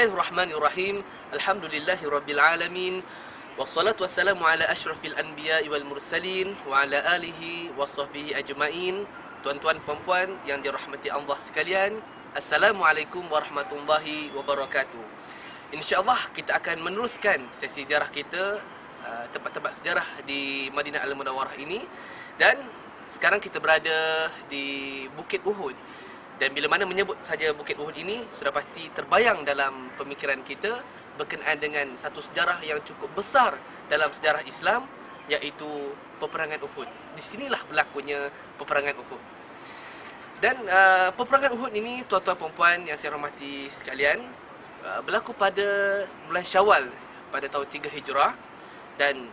Bismillahirrahmanirrahim. Alhamdulillahirabbil alamin. Wassalatu wassalamu ala asyrafil anbiya'i wal mursalin wa ala alihi wa sahbihi ajma'in. Tuan-tuan puan-puan yang dirahmati Allah sekalian, Assalamualaikum warahmatullahi wabarakatuh. InsyaAllah kita akan meneruskan sesi ziarah kita tempat-tempat sejarah di Madinah Al-Munawwarah ini. Dan sekarang kita berada di Bukit Uhud. Dan bila mana menyebut saja Bukit Uhud ini, sudah pasti terbayang dalam pemikiran kita berkenaan dengan satu sejarah yang cukup besar dalam sejarah Islam, iaitu peperangan Uhud. Di sinilah berlakunya peperangan Uhud. Dan peperangan Uhud ini, tuan-tuan perempuan yang saya hormati sekalian, berlaku pada bulan Syawal pada tahun 3 Hijrah. Dan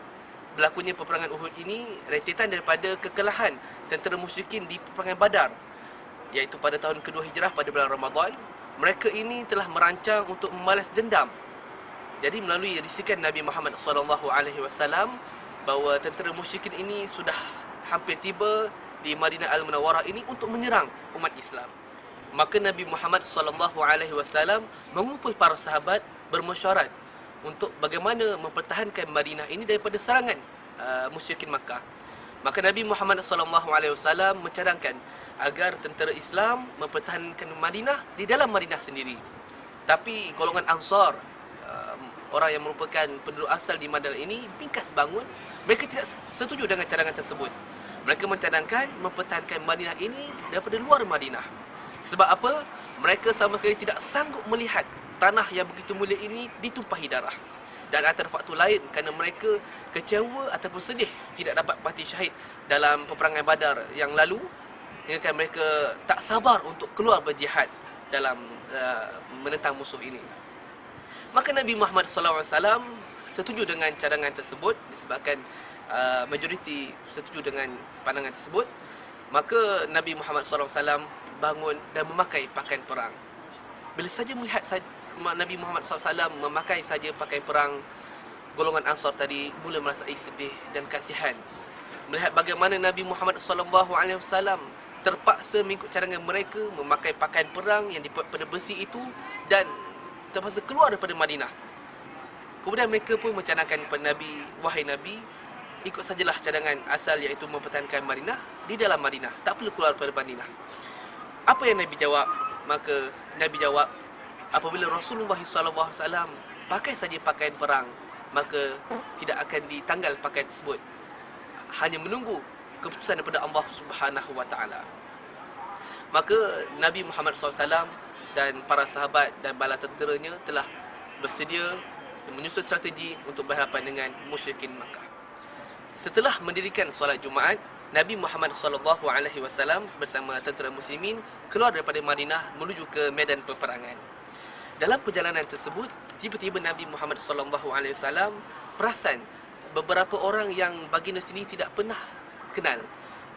berlakunya peperangan Uhud ini rentetan daripada kekalahan tentera musyrikin di peperangan Badar, iaitu pada tahun kedua Hijrah pada bulan Ramadan. Mereka ini telah merancang untuk membalas dendam. Jadi melalui risikan Nabi Muhammad SAW bahawa tentera musyrikin ini sudah hampir tiba di Madinah Al-Munawwarah ini untuk menyerang umat Islam. Maka Nabi Muhammad SAW mengumpul para sahabat bermesyuarat untuk bagaimana mempertahankan Madinah ini daripada serangan musyrikin Makkah. Maka Nabi Muhammad SAW mencadangkan agar tentera Islam mempertahankan Madinah di dalam Madinah sendiri. Tapi golongan Ansar, orang yang merupakan penduduk asal di Madinah ini, bingkas bangun. Mereka tidak setuju dengan cadangan tersebut. Mereka mencadangkan mempertahankan Madinah ini daripada luar Madinah. Sebab apa? Mereka sama sekali tidak sanggup melihat tanah yang begitu mulia ini ditumpahi darah. Dan antara faktor lain kerana mereka kecewa ataupun sedih tidak dapat mati syahid dalam peperangan Badar yang lalu, hingga mereka tak sabar untuk keluar berjihad dalam menentang musuh ini. Maka Nabi Muhammad SAW setuju dengan cadangan tersebut disebabkan majoriti setuju dengan pandangan tersebut. Maka Nabi Muhammad SAW bangun dan memakai pakaian perang. Bila saja melihat Nabi Muhammad SAW memakai saja pakaian perang, golongan Ansar tadi mula merasai sedih dan kasihan melihat bagaimana Nabi Muhammad SAW terpaksa mengikut cadangan mereka memakai pakaian perang yang dibuat pada besi itu dan terpaksa keluar daripada Madinah. Kemudian mereka pun mencadangkan kepada Nabi, wahai Nabi, ikut sajalah cadangan asal, iaitu mempertahankan Madinah di dalam Madinah, tak perlu keluar daripada Madinah. Apa yang Nabi jawab? Maka Nabi jawab, apabila Rasulullah SAW pakai saja pakaian perang, maka tidak akan ditanggal pakaian tersebut, hanya menunggu keputusan daripada Allah Subhanahu Wa Taala. Maka Nabi Muhammad SAW dan para sahabat dan bala tenteranya telah bersedia menyusun strategi untuk berhadapan dengan musyrikin Makkah. Setelah mendirikan solat Jumaat, Nabi Muhammad SAW bersama tentera muslimin keluar daripada Madinah menuju ke medan peperangan. Dalam perjalanan tersebut, tiba-tiba Nabi Muhammad SAW perasan beberapa orang yang baginda sendiri tidak pernah kenal.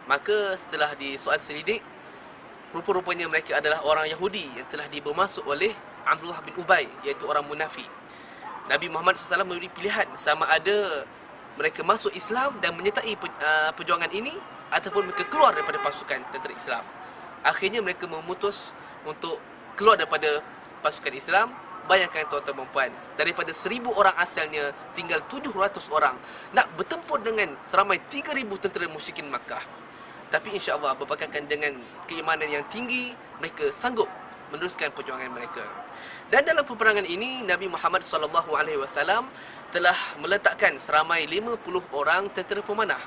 Maka setelah disoal selidik, rupa-rupanya mereka adalah orang Yahudi yang telah dibermasuk oleh Abdullah bin Ubay, iaitu orang munafik. Nabi Muhammad SAW memberi pilihan sama ada mereka masuk Islam dan menyertai perjuangan ini, ataupun mereka keluar daripada pasukan tentera Islam. Akhirnya mereka memutus untuk keluar daripada pasukan Islam. Bayangkan tuan-tuan dan puan, daripada 1000 orang asalnya, tinggal 700 orang nak bertempur dengan seramai 3000 tentera musyrikin Makkah. Tapi insya-Allah berpakaikan dengan keimanan yang tinggi, mereka sanggup meneruskan perjuangan mereka. Dan dalam peperangan ini, Nabi Muhammad SAW telah meletakkan seramai 50 orang tentera pemanah.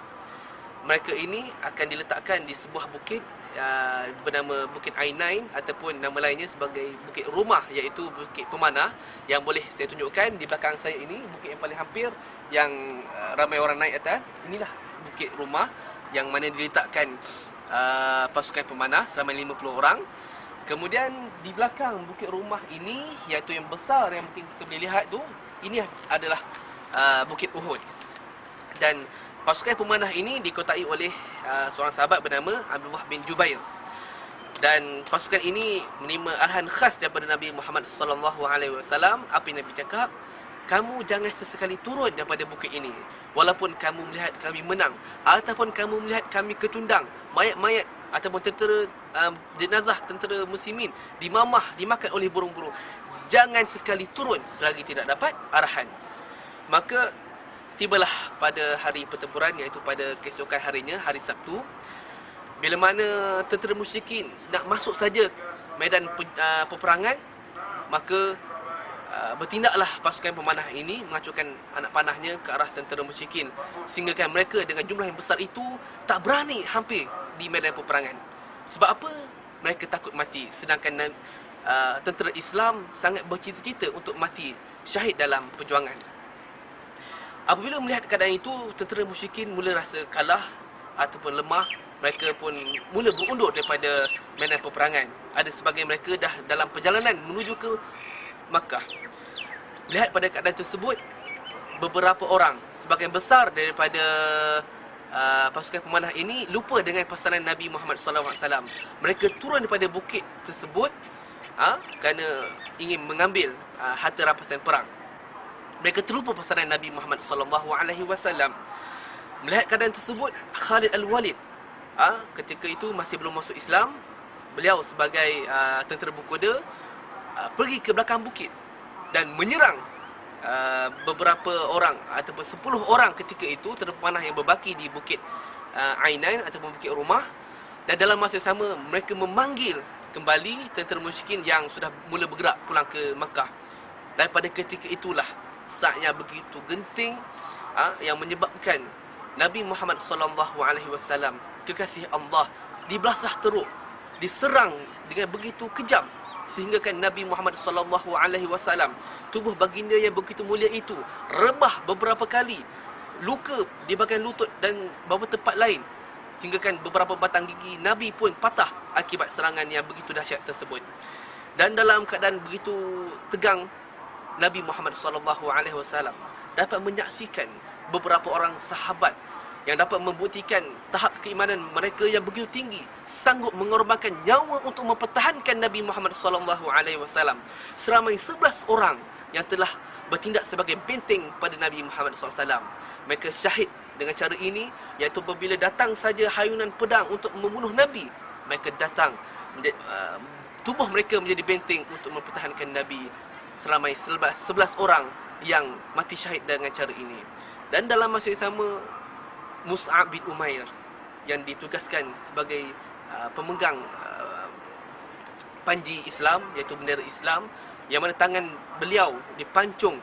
Mereka ini akan diletakkan di sebuah bukit bernama Bukit Ainain, ataupun nama lainnya sebagai Bukit Rumah, iaitu Bukit Pemanah, yang boleh saya tunjukkan di belakang saya ini, bukit yang paling hampir yang ramai orang naik atas. Inilah Bukit Rumah yang mana diletakkan pasukan pemanah seramai 50 orang. Kemudian di belakang Bukit Rumah ini, iaitu yang besar yang mungkin kita boleh lihat tu, ini adalah Bukit Uhud. Dan pasukan pemanah ini dikotai oleh seorang sahabat bernama Abdullah bin Jubair. Dan pasukan ini menerima arahan khas daripada Nabi Muhammad SAW. Apa yang Nabi cakap? Kamu jangan sesekali turun daripada bukit ini, walaupun kamu melihat kami menang, ataupun kamu melihat kami kecundang, mayat-mayat ataupun jenazah tentera muslimin dimamah, dimakan oleh burung-burung. jangan sesekali turun selagi tidak dapat arahan. Maka tibalah pada hari pertempuran, iaitu pada keesokan harinya, hari Sabtu, bila mana tentera musyrikin nak masuk saja medan peperangan, maka bertindaklah pasukan pemanah ini mengacurkan anak panahnya ke arah tentera musyrikin, sehingga kan mereka dengan jumlah yang besar itu tak berani hampir di medan peperangan. Sebab apa? Mereka takut mati, sedangkan tentera Islam sangat bercita-cita untuk mati syahid dalam perjuangan. Apabila melihat keadaan itu, tentera musyrikin mula rasa kalah ataupun lemah. Mereka pun mula berundur daripada medan peperangan. Ada sebahagian mereka dah dalam perjalanan menuju ke Makkah. Melihat pada keadaan tersebut, beberapa orang, sebahagian besar daripada pasukan pemanah ini lupa dengan pesanan Nabi Muhammad SAW. Mereka turun daripada bukit tersebut kerana ingin mengambil harta rampasan perang. Mereka terlupa pesanan Nabi Muhammad SAW. Melihat keadaan tersebut, Khalid Al-Walid ketika itu masih belum masuk Islam. Beliau sebagai tentera berkuda pergi ke belakang bukit dan menyerang beberapa orang ataupun 10 orang ketika itu tentera pemanah yang berbaki di bukit Ainan ataupun bukit Rumah. Dan dalam masa yang sama mereka memanggil kembali tentera musyrikin yang sudah mula bergerak pulang ke Makkah. Dan pada ketika itulah saatnya begitu genting yang menyebabkan Nabi Muhammad SAW, kekasih Allah, dibelasah teruk, diserang dengan begitu kejam, sehingga kan Nabi Muhammad SAW, tubuh baginda yang begitu mulia itu rebah beberapa kali, luka di bahagian lutut dan beberapa tempat lain, sehingga kan beberapa batang gigi Nabi pun patah akibat serangan yang begitu dahsyat tersebut. Dan dalam keadaan begitu tegang, Nabi Muhammad SAW dapat menyaksikan beberapa orang sahabat yang dapat membuktikan tahap keimanan mereka yang begitu tinggi, sanggup mengorbankan nyawa untuk mempertahankan Nabi Muhammad SAW. Seramai 11 orang yang telah bertindak sebagai benteng pada Nabi Muhammad SAW. Mereka syahid dengan cara ini, iaitu apabila datang saja hayunan pedang untuk membunuh Nabi, mereka datang, tubuh mereka menjadi benteng untuk mempertahankan Nabi. Seramai 11 orang yang mati syahid dengan cara ini. Dan dalam masa yang sama, Mus'ab bin Umair yang ditugaskan sebagai pemegang panji Islam, iaitu bendera Islam, yang mana tangan beliau dipancung,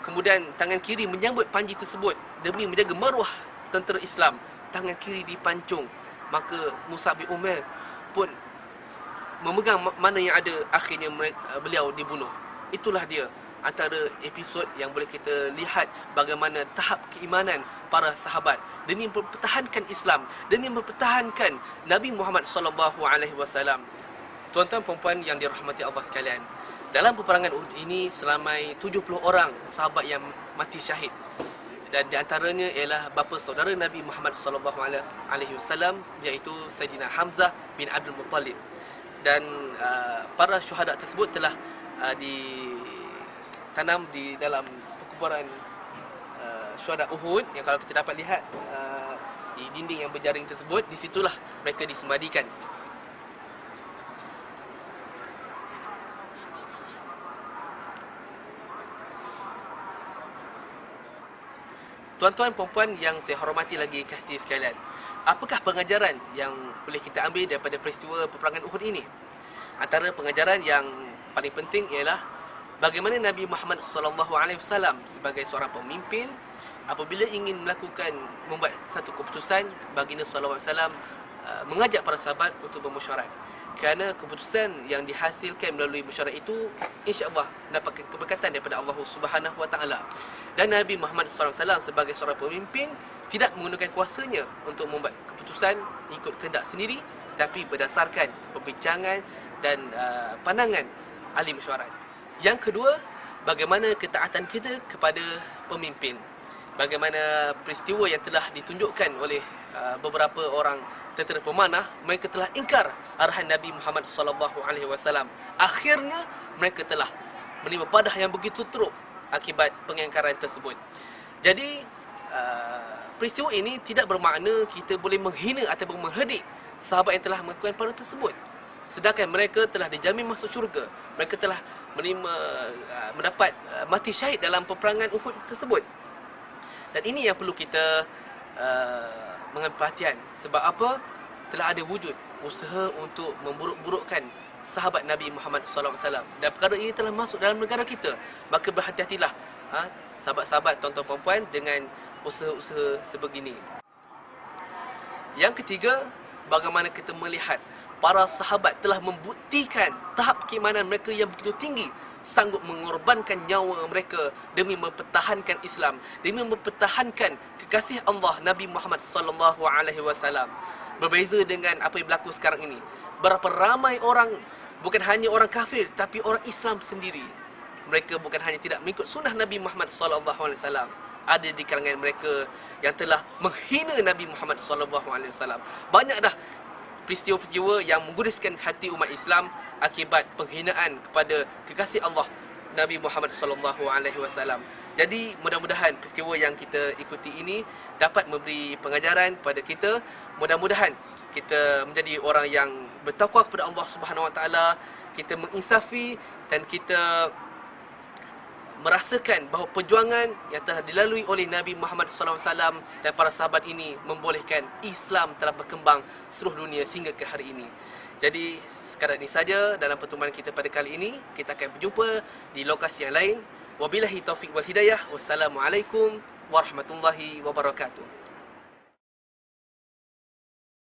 kemudian tangan kiri menyambut panji tersebut demi menjaga maruah tentera Islam. Tangan kiri dipancung, maka Mus'ab bin Umair pun memegang mana yang ada, akhirnya beliau dibunuh. Itulah dia antara episod yang boleh kita lihat bagaimana tahap keimanan para sahabat demi mempertahankan Islam, demi mempertahankan Nabi Muhammad SAW. Tuan-tuan perempuan yang dirahmati Allah sekalian, dalam peperangan Uhud ini seramai 70 orang sahabat yang mati syahid. Dan di antaranya ialah bapa saudara Nabi Muhammad SAW, iaitu Sayyidina Hamzah bin Abdul Muttalib. Dan para syuhada tersebut telah ditanam di dalam perkuburan syuhada Uhud, yang kalau kita dapat lihat di dinding yang berjaring tersebut, di situlah mereka disemadikan. Tuan-tuan perempuan yang saya hormati lagi kasih sekalian, apakah pengajaran yang boleh kita ambil daripada peristiwa peperangan Uhud ini? Antara pengajaran yang paling penting ialah bagaimana Nabi Muhammad SAW sebagai seorang pemimpin, apabila ingin membuat satu keputusan, baginda SAW mengajak para sahabat untuk bermesyuarat. Kerana keputusan yang dihasilkan melalui mesyuarat itu insya-Allah mendapatkan keberkatan daripada Allah Subhanahu Wa Taala. Dan Nabi Muhammad SAW sebagai seorang pemimpin tidak menggunakan kuasanya untuk membuat keputusan ikut kehendak sendiri, tapi berdasarkan perbincangan dan pandangan ahli mesyuarat. Yang kedua, bagaimana ketaatan kita kepada pemimpin. Bagaimana peristiwa yang telah ditunjukkan oleh beberapa orang tentera pemanah, mereka telah ingkar arahan Nabi Muhammad SAW. Akhirnya mereka telah menerima padah yang begitu teruk akibat pengingkaran tersebut. Jadi peristiwa ini tidak bermakna kita boleh menghina ataupun mengherdik sahabat yang telah melakukan perkara tersebut. sedangkan mereka telah dijamin masuk syurga. Mereka telah mendapat mati syahid dalam peperangan Uhud tersebut. Dan ini yang perlu kita mengambil perhatian. Sebab apa? Telah ada wujud usaha untuk memburuk-burukkan sahabat Nabi Muhammad SAW. Dan perkara ini telah masuk dalam negara kita. Maka berhati-hatilah sahabat-sahabat, tuan-tuan puan-puan, dengan usaha-usaha sebegini. Yang ketiga, bagaimana kita melihat para sahabat telah membuktikan tahap keimanan mereka yang begitu tinggi, sanggup mengorbankan nyawa mereka demi mempertahankan Islam, demi mempertahankan kekasih Allah Nabi Muhammad SAW. Berbeza dengan apa yang berlaku sekarang ini. Berapa ramai orang, bukan hanya orang kafir, tapi orang Islam sendiri, mereka bukan hanya tidak mengikut sunnah Nabi Muhammad SAW, ada di kalangan mereka yang telah menghina Nabi Muhammad SAW. Banyak dah peristiwa-peristiwa yang menggudiskan hati umat Islam akibat penghinaan kepada kekasih Allah Nabi Muhammad SAW. Jadi mudah-mudahan peristiwa yang kita ikuti ini dapat memberi pengajaran kepada kita. Mudah-mudahan kita menjadi orang yang bertakwa kepada Allah Subhanahu Wa Taala, kita menginsafi dan kita merasakan bahawa perjuangan yang telah dilalui oleh Nabi Muhammad SAW dan para sahabat ini membolehkan Islam telah berkembang seluruh dunia sehingga ke hari ini. Jadi sekadar ini saja dalam pertemuan kita pada kali ini. Kita akan berjumpa di lokasi yang lain. Wabillahi taufiq wal hidayah. Wassalamualaikum warahmatullahi wabarakatuh.